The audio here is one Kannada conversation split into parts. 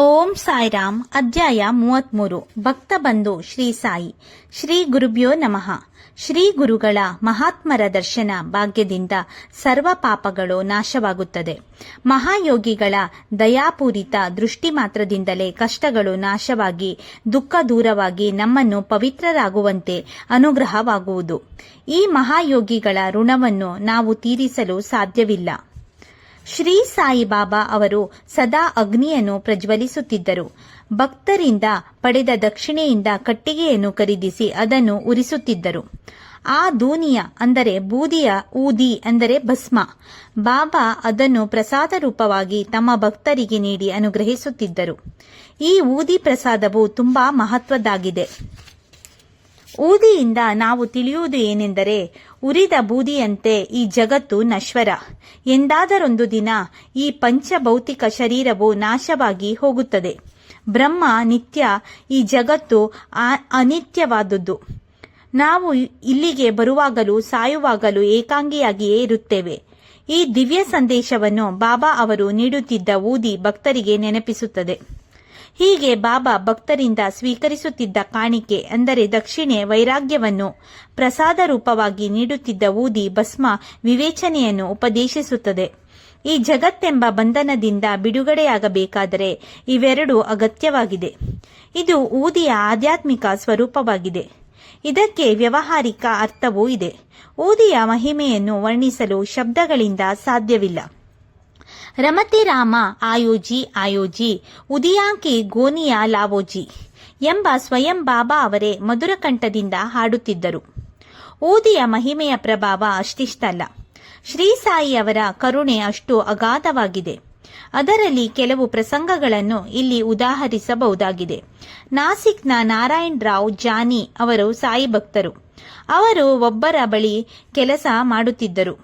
ಓಂ ಸಾಯಿರಾಮ್. ಅಧ್ಯಾಯ 33. ಭಕ್ತ ಬಂಧು ಶ್ರೀ ಸಾಯಿ. ಶ್ರೀ ಗುರುಭ್ಯೋ ನಮಃ. ಶ್ರೀ ಗುರುಗಳ ಮಹಾತ್ಮರ ದರ್ಶನ ಭಾಗ್ಯದಿಂದ ಸರ್ವ ಪಾಪಗಳು ನಾಶವಾಗುತ್ತದೆ. ಮಹಾಯೋಗಿಗಳ ದಯಾಪೂರಿತ ದೃಷ್ಟಿ ಮಾತ್ರದಿಂದಲೇ ಕಷ್ಟಗಳು ನಾಶವಾಗಿ ದುಃಖ ದೂರವಾಗಿ ನಮ್ಮನ್ನು ಪವಿತ್ರರಾಗುವಂತೆ ಅನುಗ್ರಹವಾಗುವುದು. ಈ ಮಹಾಯೋಗಿಗಳ ಋಣವನ್ನು ನಾವು ತೀರಿಸಲು ಸಾಧ್ಯವಿಲ್ಲ. ಶ್ರೀ ಸಾಯಿ ಬಾಬಾ ಅವರು ಸದಾ ಅಗ್ನಿಯನ್ನು ಪ್ರಜ್ವಲಿಸುತ್ತಿದ್ದರು. ಭಕ್ತರಿಂದ ಪಡೆದ ದಕ್ಷಿಣೆಯಿಂದ ಕಟ್ಟಿಗೆಯನ್ನು ಖರೀದಿಸಿ ಅದನ್ನು ಉರಿಸುತ್ತಿದ್ದರು. ಆ ದೂನಿಯ ಅಂದರೆ ಬೂದಿಯ ಊದಿ ಅಂದರೆ ಭಸ್ಮ. ಬಾಬಾ ಅದನ್ನು ಪ್ರಸಾದ ರೂಪವಾಗಿ ತಮ್ಮ ಭಕ್ತರಿಗೆ ನೀಡಿ ಅನುಗ್ರಹಿಸುತ್ತಿದ್ದರು. ಈ ಊದಿ ಪ್ರಸಾದವು ತುಂಬಾ ಮಹತ್ವದ್ದಾಗಿದೆ. ಊದಿಯಿಂದ ನಾವು ತಿಳಿಯುವುದು ಏನೆಂದರೆ, ಉರಿದ ಬೂದಿಯಂತೆ ಈ ಜಗತ್ತು ನಶ್ವರ. ಎಂದಾದರೊಂದು ದಿನ ಈ ಪಂಚಭೌತಿಕ ಶರೀರವು ನಾಶವಾಗಿ ಹೋಗುತ್ತದೆ. ಬ್ರಹ್ಮ ನಿತ್ಯ, ಈ ಜಗತ್ತು ಅನಿತ್ಯವಾದುದು. ನಾವು ಇಲ್ಲಿಗೆ ಬರುವಾಗಲೂ ಸಾಯುವಾಗಲೂ ಏಕಾಂಗಿಯಾಗಿಯೇ ಇರುತ್ತೇವೆ. ಈ ದಿವ್ಯ ಸಂದೇಶವನ್ನು ಬಾಬಾ ಅವರು ನೀಡುತ್ತಿದ್ದ ಊದಿ ಭಕ್ತರಿಗೆ ನೆನಪಿಸುತ್ತದೆ. ಹೀಗೆ ಬಾಬಾ ಭಕ್ತರಿಂದ ಸ್ವೀಕರಿಸುತ್ತಿದ್ದ ಕಾಣಿಕೆ ಅಂದರೆ ದಕ್ಷಿಣೆ ವೈರಾಗ್ಯವನ್ನು, ಪ್ರಸಾದ ರೂಪವಾಗಿ ನೀಡುತ್ತಿದ್ದ ಊದಿ ಭಸ್ಮ ವಿವೇಚನೆಯನ್ನು ಉಪದೇಶಿಸುತ್ತದೆ. ಈ ಜಗತ್ತೆಂಬ ಬಂಧನದಿಂದ ಬಿಡುಗಡೆಯಾಗಬೇಕಾದರೆ ಇವೆರಡೂ ಅಗತ್ಯವಾಗಿದೆ. ಇದು ಊದಿಯ ಆಧ್ಯಾತ್ಮಿಕ ಸ್ವರೂಪವಾಗಿದೆ. ಇದಕ್ಕೆ ವ್ಯಾವಹಾರಿಕ ಅರ್ಥವೂ ಇದೆ. ಊದಿಯ ಮಹಿಮೆಯನ್ನು ವರ್ಣಿಸಲು ಶಬ್ದಗಳಿಂದ ಸಾಧ್ಯವಿಲ್ಲ. ರಮತೆ ರಾಮ ಆಯೋಜಿ ಆಯೋಜಿ ಉದಿಯಾಂಕಿ ಗೋನಿಯಾ ಲಾವೋಜಿ ಎಂಬ ಸ್ವಯಂ ಬಾಬಾ ಅವರೇ ಮಧುರ ಕಂಠದಿಂದ ಹಾಡುತ್ತಿದ್ದರು. ಊದಿಯ ಮಹಿಮೆಯ ಪ್ರಭಾವ ಅಷ್ಟಿಷ್ಟಲ್ಲ. ಶ್ರೀ ಸಾಯಿ ಅವರ ಕರುಣೆ ಅಷ್ಟು ಅಗಾಧವಾಗಿದೆ. ಅದರಲ್ಲಿ ಕೆಲವು ಪ್ರಸಂಗಗಳನ್ನು ಇಲ್ಲಿ ಉದಾಹರಿಸಬಹುದಾಗಿದೆ. ನಾಸಿಕ್ನ ನಾರಾಯಣ್ ರಾವ್ ಜಾನಿ ಅವರು ಸಾಯಿ ಭಕ್ತರು. ಅವರು ಒಬ್ಬರ ಬಳಿ ಕೆಲಸ ಮಾಡುತ್ತಿದ್ದರು.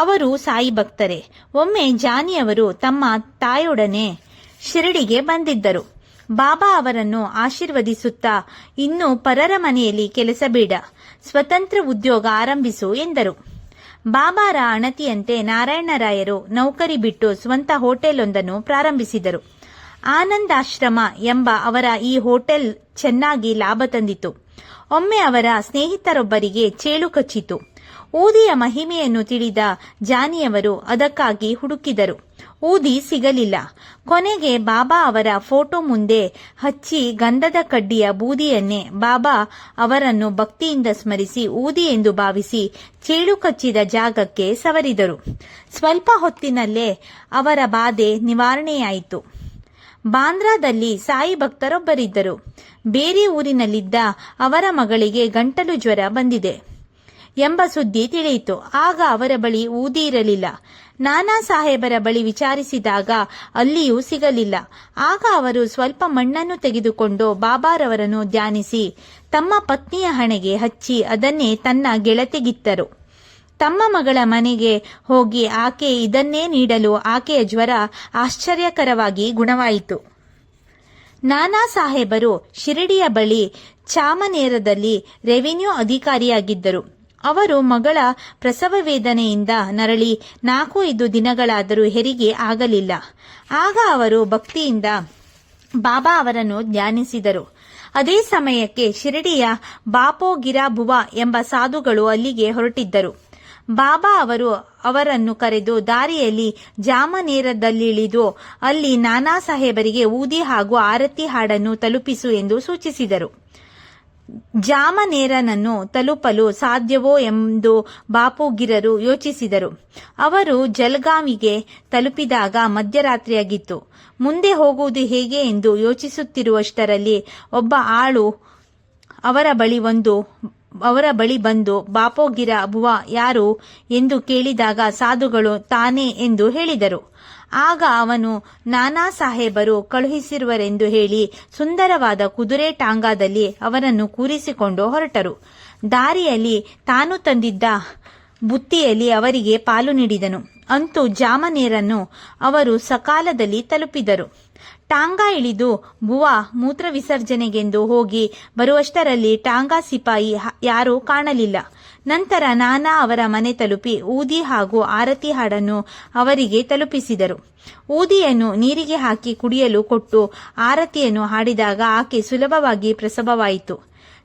ಅವರು ಸಾಯಿ ಭಕ್ತರೇ. ಒಮ್ಮೆ ಜಾನಿಯವರು ತಮ್ಮ ತಾಯೊಡನೆ ಶಿರಡಿಗೆ ಬಂದಿದ್ದರು. ಬಾಬಾ ಅವರನ್ನು ಆಶೀರ್ವದಿಸುತ್ತಾ, ಇನ್ನು ಪರರ ಮನೆಯಲ್ಲಿ ಕೆಲಸ ಬೇಡ, ಸ್ವತಂತ್ರ ಉದ್ಯೋಗ ಆರಂಭಿಸು ಎಂದರು. ಬಾಬಾರ ಅಣತಿಯಂತೆ ನಾರಾಯಣರಾಯರು ನೌಕರಿ ಬಿಟ್ಟು ಸ್ವಂತ ಹೋಟೆಲ್ ಒಂದನ್ನು ಪ್ರಾರಂಭಿಸಿದರು. ಆನಂದಾಶ್ರಮ ಎಂಬ ಅವರ ಈ ಹೋಟೆಲ್ ಚೆನ್ನಾಗಿ ಲಾಭ ತಂದಿತು. ಒಮ್ಮೆ ಅವರ ಸ್ನೇಹಿತರೊಬ್ಬರಿಗೆ ಚೇಳು ಕಚ್ಚಿತು. ಊದಿಯ ಮಹಿಮೆಯನ್ನು ತಿಳಿದ ಜಾನಿಯವರು ಅದಕ್ಕಾಗಿ ಹುಡುಕಿದರು. ಊದಿ ಸಿಗಲಿಲ್ಲ. ಕೊನೆಗೆ ಬಾಬಾ ಅವರ ಫೋಟೋ ಮುಂದೆ ಹಚ್ಚಿ ಗಂಧದ ಕಡ್ಡಿಯ ಬೂದಿಯನ್ನೇ ಬಾಬಾ ಅವರನ್ನು ಭಕ್ತಿಯಿಂದ ಸ್ಮರಿಸಿ ಊದಿ ಎಂದು ಭಾವಿಸಿ ಚೇಳು ಕಚ್ಚಿದ ಜಾಗಕ್ಕೆ ಸವರಿದರು. ಸ್ವಲ್ಪ ಹೊತ್ತಿನಲ್ಲೇ ಅವರ ಬಾಧೆ ನಿವಾರಣೆಯಾಯಿತು. ಬಾಂದ್ರಾದಲ್ಲಿ ಸಾಯಿ ಭಕ್ತರೊಬ್ಬರಿದ್ದರು. ಬೇರೆ ಊರಿನಲ್ಲಿದ್ದ ಅವರ ಮಗಳಿಗೆ ಗಂಟಲು ಜ್ವರ ಬಂದಿದೆ ಎಂಬ ಸುದ್ದಿ ತಿಳಿಯಿತು. ಆಗ ಅವರ ಬಳಿ ಊದಿ ಇರಲಿಲ್ಲ. ನಾನಾ ಸಾಹೇಬರ ಬಳಿ ವಿಚಾರಿಸಿದಾಗ ಅಲ್ಲಿಯೂ ಸಿಗಲಿಲ್ಲ. ಆಗ ಅವರು ಸ್ವಲ್ಪ ಮಣ್ಣನ್ನು ತೆಗೆದುಕೊಂಡು ಬಾಬಾರವರನ್ನು ಧ್ಯಾನಿಸಿ ತಮ್ಮ ಪತ್ನಿಯ ಹಣೆಗೆ ಹಚ್ಚಿ ಅದನ್ನೇ ತನ್ನ ಗೆಳತಿಗಿತ್ತರು. ತಮ್ಮ ಮಗಳ ಮನೆಗೆ ಹೋಗಿ ಆಕೆ ಇದನ್ನೇ ನೀಡಲು ಆಕೆಯ ಜ್ವರ ಆಶ್ಚರ್ಯಕರವಾಗಿ ಗುಣವಾಯಿತು. ನಾನಾ ಸಾಹೇಬರು ಶಿರಡಿಯ ಬಳಿ ಚಾಮನೇರದಲ್ಲಿ ರೆವಿನ್ಯೂ ಅಧಿಕಾರಿಯಾಗಿದ್ದರು. ಅವರು ಮಗಳ ಪ್ರಸವ ವೇದನೆಯಿಂದ ನರಳಿ 4-5 ದಿನಗಳಾದರೂ ಹೆರಿಗೆ ಆಗಲಿಲ್ಲ. ಆಗ ಅವರು ಭಕ್ತಿಯಿಂದ ಬಾಬಾ ಅವರನ್ನು ಧ್ಯಾನಿಸಿದರು. ಅದೇ ಸಮಯಕ್ಕೆ ಶಿರಡಿಯ ಬಾಪೋಗಿರಾಬುವ ಎಂಬ ಸಾಧುಗಳು ಅಲ್ಲಿಗೆ ಹೊರಟಿದ್ದರು. ಬಾಬಾ ಅವರು ಅವರನ್ನು ಕರೆದು ದಾರಿಯಲ್ಲಿ ಜಾಮನೇರದಲ್ಲಿಳಿದು ಅಲ್ಲಿ ನಾನಾ ಸಾಹೇಬರಿಗೆ ಊದಿ ಹಾಗೂ ಆರತಿ ಹಾಡನ್ನು ತಲುಪಿಸು ಎಂದು ಸೂಚಿಸಿದರು. ಜಾಮನೇರನನ್ನು ತಲುಪಲು ಸಾಧ್ಯವೋ ಎಂದು ಬಾಪುಗಿರರು ಯೋಚಿಸಿದರು. ಅವರು ಜಲಗಾವಿಗೆ ತಲುಪಿದಾಗ ಮಧ್ಯರಾತ್ರಿಯಾಗಿತ್ತು. ಮುಂದೆ ಹೋಗುವುದು ಹೇಗೆ ಎಂದು ಯೋಚಿಸುತ್ತಿರುವಷ್ಟರಲ್ಲಿ ಒಬ್ಬ ಆಳು ಅವರ ಬಳಿ ಬಂದು ಬಾಪೋಗಿರ ಬುವ ಯಾರು ಎಂದು ಕೇಳಿದಾಗ ಸಾಧುಗಳು ತಾನೇ ಎಂದು ಹೇಳಿದರು. ಆಗ ಅವನು ನಾನಾ ಸಾಹೇಬರು ಕಳುಹಿಸಿರುವರೆಂದು ಹೇಳಿ ಸುಂದರವಾದ ಕುದುರೆ ಟಾಂಗಾದಲ್ಲಿ ಅವರನ್ನು ಕೂರಿಸಿಕೊಂಡು ಹೊರಟರು. ದಾರಿಯಲ್ಲಿ ತಾನು ತಂದಿದ್ದ ಬುತ್ತಿಯಲ್ಲಿ ಅವರಿಗೆ ಪಾಲು ನೀಡಿದನು. ಅಂತೂ ಜಾಮನೇರನ್ನು ಅವರು ಸಕಾಲದಲ್ಲಿ ತಲುಪಿದರು. ಟಾಂಗಾ ಇಳಿದು ಬುವ ಮೂತ್ರ ವಿಸರ್ಜನೆಗೆಂದು ಹೋಗಿ ಬರುವಷ್ಟರಲ್ಲಿ ಟಾಂಗಾ ಸಿಪಾಯಿ ಯಾರೂ ಕಾಣಲಿಲ್ಲ. ನಂತರ ನಾನಾ ಅವರ ಮನೆ ತಲುಪಿ ಊದಿ ಹಾಗೂ ಆರತಿ ಹಾಡನ್ನು ಅವರಿಗೆ ತಲುಪಿಸಿದರು. ಊದಿಯನ್ನು ನೀರಿಗೆ ಹಾಕಿ ಕುಡಿಯಲು ಕೊಟ್ಟು ಆರತಿಯನ್ನು ಹಾಡಿದಾಗ ಆಕೆ ಸುಲಭವಾಗಿ ಪ್ರಸವವಾಯಿತು.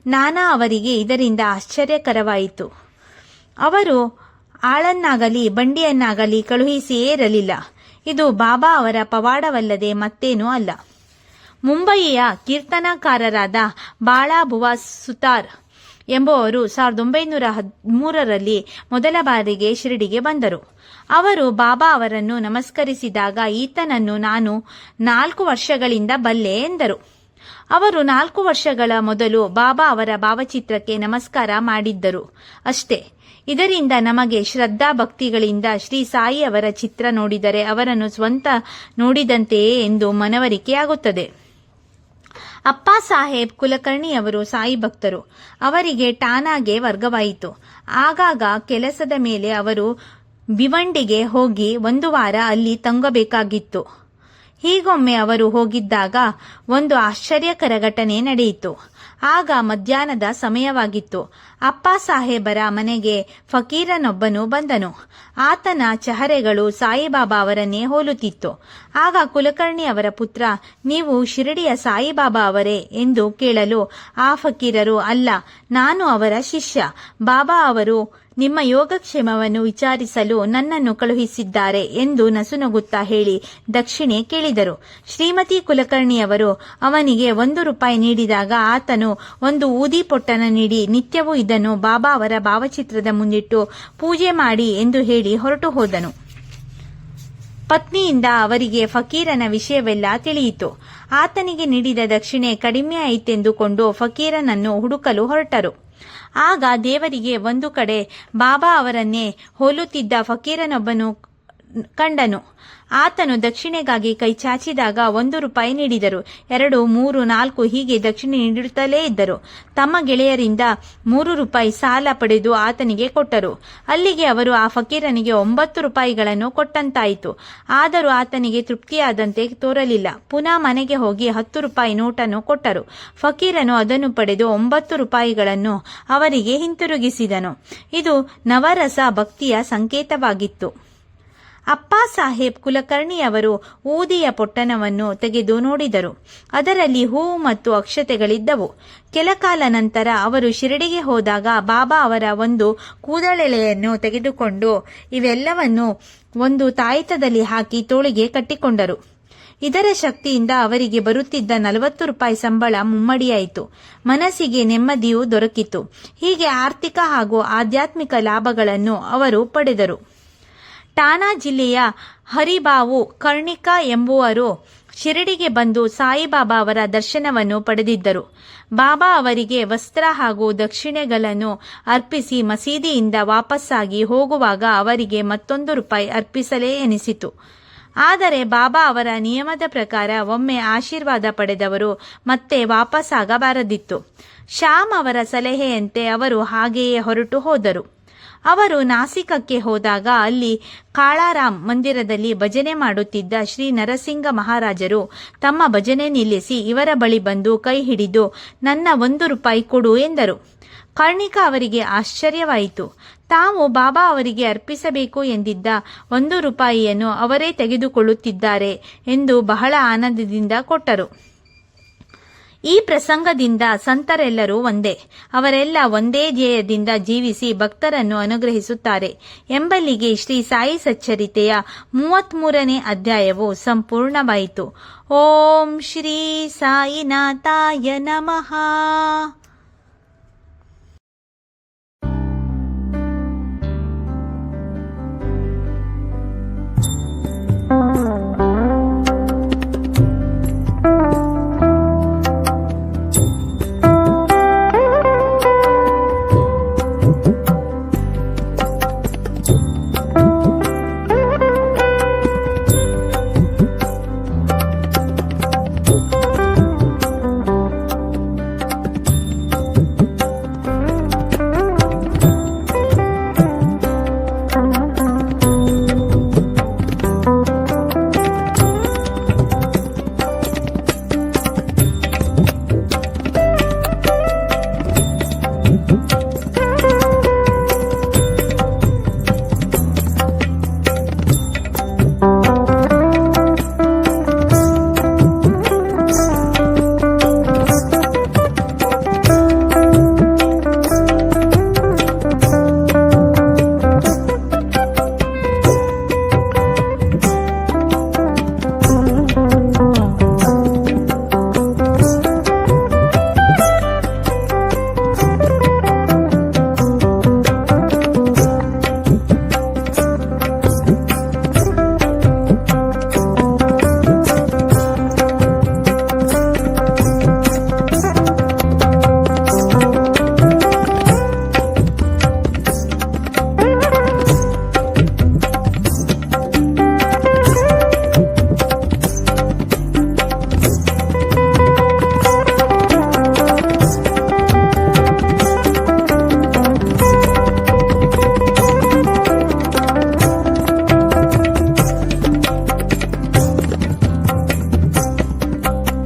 ನಾನಾ ಅವರಿಗೆ ಇದರಿಂದ ಆಶ್ಚರ್ಯಕರವಾಯಿತು. ಅವರು ಆಳನ್ನಾಗಲಿ ಬಂಡಿಯನ್ನಾಗಲಿ ಕಳುಹಿಸಿಯೇ ಇರಲಿಲ್ಲ. ಇದು ಬಾಬಾ ಅವರ ಪವಾಡವಲ್ಲದೆ ಮತ್ತೇನೂ ಅಲ್ಲ. ಮುಂಬಯಿಯ ಕೀರ್ತನಕಾರರಾದ ಬಾಳಾಬುವಾ ಸುತಾರ್ ಎಂಬುವರು 1913ರಲ್ಲಿ ಮೊದಲ ಬಾರಿಗೆ ಶಿರಡಿಗೆ ಬಂದರು. ಅವರು ಬಾಬಾ ಅವರನ್ನು ನಮಸ್ಕರಿಸಿದಾಗ ಈತನನ್ನು ನಾನು 4 ವರ್ಷಗಳಿಂದ ಬಲ್ಲೆ ಎಂದರು. ಅವರು 4 ವರ್ಷಗಳ ಮೊದಲು ಬಾಬಾ ಅವರ ಭಾವಚಿತ್ರಕ್ಕೆ ನಮಸ್ಕಾರ ಮಾಡಿದ್ದರು ಅಷ್ಟೇ. ಇದರಿಂದ ನಮಗೆ ಶ್ರದ್ಧಾ ಭಕ್ತಿಗಳಿಂದ ಶ್ರೀ ಸಾಯಿ ಅವರ ಚಿತ್ರ ನೋಡಿದರೆ ಅವರನ್ನು ಸ್ವಂತ ನೋಡಿದಂತೆಯೇ ಎಂದು ಮನವರಿಕೆಯಾಗುತ್ತದೆ. ಅಪ್ಪ ಸಾಹೇಬ್ ಕುಲಕರ್ಣಿಯವರು ಸಾಯಿ ಭಕ್ತರು. ಅವರಿಗೆ ಟಾನಾಗೆ ವರ್ಗವಾಯಿತು. ಆಗಾಗ ಕೆಲಸದ ಮೇಲೆ ಅವರು ಭಿವಂಡಿಗೆ ಹೋಗಿ 1 ವಾರ ಅಲ್ಲಿ ತಂಗಬೇಕಾಗಿತ್ತು. ಹೀಗೊಮ್ಮೆ ಅವರು ಹೋಗಿದ್ದಾಗ ಒಂದು ಆಶ್ಚರ್ಯಕರ ಘಟನೆ ನಡೆಯಿತು. ಆಗ ಮಧ್ಯಾಹ್ನದ ಸಮಯವಾಗಿತ್ತು. ಅಪ್ಪ ಸಾಹೇಬರ ಮನೆಗೆ ಫಕೀರನೊಬ್ಬನು ಬಂದನು. ಆತನ ಚಹರೆಗಳು ಸಾಯಿಬಾಬಾ ಅವರನ್ನೇ ಹೋಲುತ್ತಿತ್ತು. ಆಗ ಕುಲಕರ್ಣಿ ಅವರ ಪುತ್ರ, ನೀವು ಶಿರಡಿಯ ಸಾಯಿಬಾಬಾ ಅವರೇ ಎಂದು ಕೇಳಲು ಆ ಫಕೀರರು, ಅಲ್ಲ, ನಾನು ಅವರ ಶಿಷ್ಯ. ಬಾಬಾ ಅವರು ನಿಮ್ಮ ಯೋಗಕ್ಷೇಮವನ್ನು ವಿಚಾರಿಸಲು ನನ್ನನ್ನು ಕಳುಹಿಸಿದ್ದಾರೆ ಎಂದು ನಸುನಗುತ್ತಾ ಹೇಳಿ ದಕ್ಷಿಣೆ ಕೇಳಿದರು. ಶ್ರೀಮತಿ ಕುಲಕರ್ಣಿಯವರು ಅವನಿಗೆ 1 ರೂಪಾಯಿ ನೀಡಿದಾಗ ಆತನು ಒಂದು ಊದಿ ಪೊಟ್ಟಣ ನೀಡಿ, ನಿತ್ಯವೂ ಇದನ್ನು ಬಾಬಾ ಅವರ ಭಾವಚಿತ್ರದ ಮುಂದಿಟ್ಟು ಪೂಜೆ ಮಾಡಿ ಎಂದು ಹೇಳಿ ಹೊರಟು ಹೋದನು. ಪತ್ನಿಯಿಂದ ಅವರಿಗೆ ಫಕೀರನ ವಿಷಯವೆಲ್ಲ ತಿಳಿಯಿತು. ಆತನಿಗೆ ನೀಡಿದ ದಕ್ಷಿಣೆ ಕಡಿಮೆ ಆಯಿತೆಂದುಕೊಂಡು ಫಕೀರನನ್ನು ಹುಡುಕಲು ಹೊರಟರು. ಆಗ ದೇವರಿಗೆ ಒಂದು ಕಡೆ ಬಾಬಾ ಅವರನ್ನೇ ಹೋಲುತ್ತಿದ್ದ ಫಕೀರನೊಬ್ಬನು ಕಂಡನು. ಆತನು ದಕ್ಷಿಣೆಗಾಗಿ ಕೈ ಚಾಚಿದಾಗ 1 ರೂಪಾಯಿ ನೀಡಿದರು. 2, 3, 4 ಹೀಗೆ ದಕ್ಷಿಣೆ ನೀಡುತ್ತಲೇ ಇದ್ದರು. ತಮ್ಮ ಗೆಳೆಯರಿಂದ 3 ರೂಪಾಯಿ ಸಾಲ ಪಡೆದು ಆತನಿಗೆ ಕೊಟ್ಟರು. ಅಲ್ಲಿಗೆ ಅವರು ಆ ಫಕೀರನಿಗೆ 9 ರೂಪಾಯಿಗಳನ್ನು ಕೊಟ್ಟಂತಾಯಿತು. ಆದರೂ ಆತನಿಗೆ ತೃಪ್ತಿಯಾದಂತೆ ತೋರಲಿಲ್ಲ. ಪುನಃ ಮನೆಗೆ ಹೋಗಿ 10 ರೂಪಾಯಿ ನೋಟನ್ನು ಕೊಟ್ಟರು. ಫಕೀರನು ಅದನ್ನು ಪಡೆದು 9 ರೂಪಾಯಿಗಳನ್ನು ಅವರಿಗೆ ಹಿಂತಿರುಗಿಸಿದನು. ಇದು ನವರಸ ಭಕ್ತಿಯ ಸಂಕೇತವಾಗಿತ್ತು. ಅಪ್ಪ ಸಾಹೇಬ್ ಕುಲಕರ್ಣಿಯವರು ಊದಿಯ ಪೊಟ್ಟಣವನ್ನು ತೆಗೆದು ನೋಡಿದರು. ಅದರಲ್ಲಿ ಹೂವು ಮತ್ತು ಅಕ್ಷತೆಗಳಿದ್ದವು. ಕೆಲಕಾಲ ನಂತರ ಅವರು ಶಿರಡಿಗೆ ಹೋದಾಗ ಬಾಬಾ ಅವರ ಒಂದು ಕೂದಲೆಳೆಯನ್ನು ತೆಗೆದುಕೊಂಡು ಇವೆಲ್ಲವನ್ನು ಒಂದು ತಾಯಿತದಲ್ಲಿ ಹಾಕಿ ತೋಳಿಗೆ ಕಟ್ಟಿಕೊಂಡರು. ಇದರ ಶಕ್ತಿಯಿಂದ ಅವರಿಗೆ ಬರುತ್ತಿದ್ದ 40 ರೂಪಾಯಿ ಸಂಬಳ ಮುಮ್ಮಡಿಯಾಯಿತು. ಮನಸ್ಸಿಗೆ ನೆಮ್ಮದಿಯೂ ದೊರಕಿತು. ಹೀಗೆ ಆರ್ಥಿಕ ಹಾಗೂ ಆಧ್ಯಾತ್ಮಿಕ ಲಾಭಗಳನ್ನು ಅವರು ಪಡೆದರು. ಠಾಣಾ ಜಿಲ್ಲೆಯ ಹರಿಬಾವು ಕರ್ಣಿಕಾ ಎಂಬುವರು ಶಿರಡಿಗೆ ಬಂದು ಸಾಯಿಬಾಬಾ ಅವರ ದರ್ಶನವನ್ನು ಪಡೆದಿದ್ದರು. ಬಾಬಾ ಅವರಿಗೆ ವಸ್ತ್ರ ಹಾಗೂ ದಕ್ಷಿಣೆಗಳನ್ನು ಅರ್ಪಿಸಿ ಮಸೀದಿಯಿಂದ ವಾಪಸ್ಸಾಗಿ ಹೋಗುವಾಗ ಅವರಿಗೆ ಮತ್ತೊಂದು ರೂಪಾಯಿ ಅರ್ಪಿಸಲೇ ಎನಿಸಿತು. ಆದರೆ ಬಾಬಾ ಅವರ ನಿಯಮದ ಪ್ರಕಾರ ಒಮ್ಮೆ ಆಶೀರ್ವಾದ ಪಡೆದವರು ಮತ್ತೆ ವಾಪಸ್ಸಾಗಬಾರದಿತ್ತು. ಶ್ಯಾಮ್ ಅವರ ಸಲಹೆಯಂತೆ ಅವರು ಹಾಗೆಯೇ ಹೊರಟು ಹೋದರು. ಅವರು ನಾಸಿಕಕ್ಕೆ ಹೋದಾಗ ಅಲ್ಲಿ ಕಾಳಾರಾಮ್ ಮಂದಿರದಲ್ಲಿ ಭಜನೆ ಮಾಡುತ್ತಿದ್ದ ಶ್ರೀ ನರಸಿಂಗ ಮಹಾರಾಜರು ತಮ್ಮ ಭಜನೆ ನಿಲ್ಲಿಸಿ ಇವರ ಬಳಿ ಬಂದು ಕೈ ಹಿಡಿದು, ನನ್ನ 1 ರೂಪಾಯಿ ಕೊಡು ಎಂದರು. ಕರ್ಣಿಕಾ ಅವರಿಗೆ ಆಶ್ಚರ್ಯವಾಯಿತು. ತಾವು ಬಾಬಾ ಅವರಿಗೆ ಅರ್ಪಿಸಬೇಕು ಎಂದಿದ್ದ 1 ರೂಪಾಯಿಯನ್ನು ಅವರೇ ತೆಗೆದುಕೊಳ್ಳುತ್ತಿದ್ದಾರೆ ಎಂದು ಬಹಳ ಆನಂದದಿಂದ ಕೊಟ್ಟರು. ಈ ಪ್ರಸಂಗದಿಂದ ಸಂತರೆಲ್ಲರೂ ಒಂದೇ, ಅವರೆಲ್ಲ ಒಂದೇ ಧ್ಯೇಯದಿಂದ ಜೀವಿಸಿ ಭಕ್ತರನ್ನು ಅನುಗ್ರಹಿಸುತ್ತಾರೆ ಎಂಬಲ್ಲಿಗೆ ಶ್ರೀ ಸಾಯಿ ಸಚ್ಚರಿತೆಯ 33ನೇ ಅಧ್ಯಾಯವು ಸಂಪೂರ್ಣವಾಯಿತು. ಓಂ ಶ್ರೀ ಸಾಯಿನಾಥಾಯ ನಮಃ.